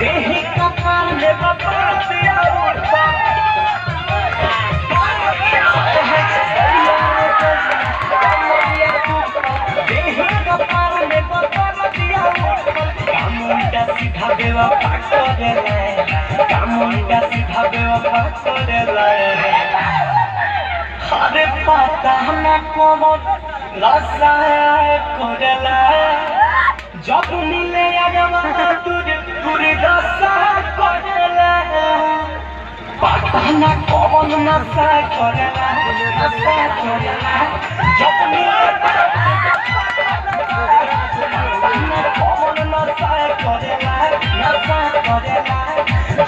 देही कपाल में बता दिया उठा देही कपाल में बता दिया उठा कामुंडा सीधा बेवफा करेला कामुंडा सीधा बेवफा करेला अरे पता ना कौन नशा करेला जब मिले अगवा दूर दूर नशा करेला पता ना कौन नशा करेला जब मिले कौन नशा करेला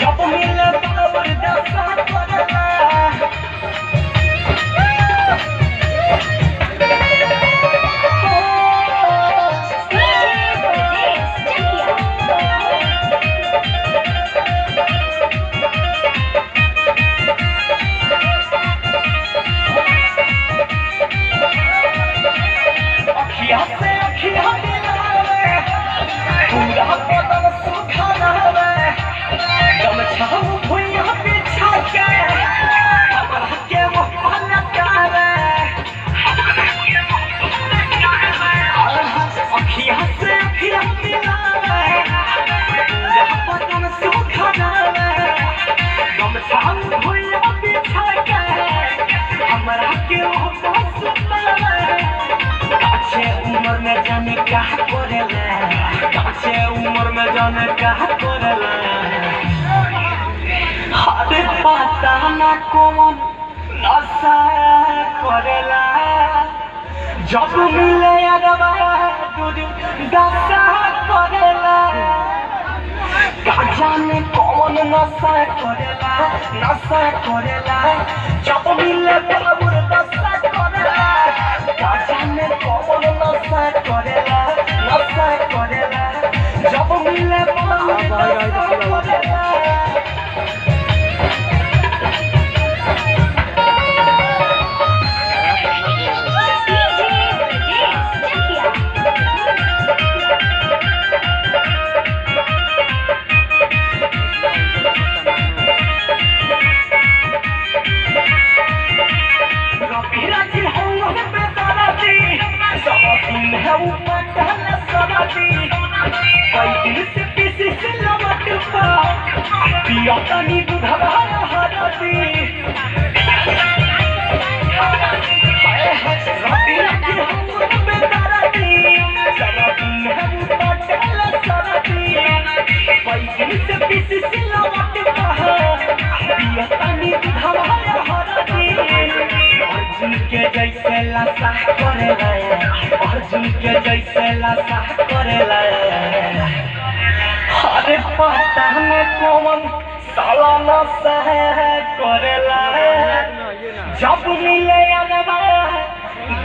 जब मिले बराबर नशा करेला उम्र में जाने क्या करेला अरे पता ना कौन नशा करेला जब मिले अगवा दूर दशा करेला का जाने कौन नशा करेला जब मिले बराबर दशा करेला का जाने कौन नशा करेला जब मिले बराबर दशा करेला पियानी बुधवा हरती रतिया की हम बेदरती सारा दिन हम पटल सरती पैकिन से पीसी सिलवट पहा पियानी बुधवा हरती अर्जुन के जैसे लासा करेला अर्जुन के जैसे लासा करेला अरे पता न कौन साला नशा करेला जब मिले अगवा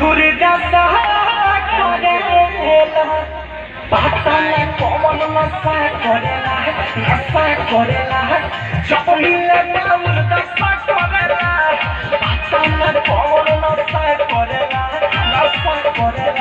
दूर दशा करेला पता न कौन नशा करेला जब मिले दूर दशा करेला पता न कौन नशा करेला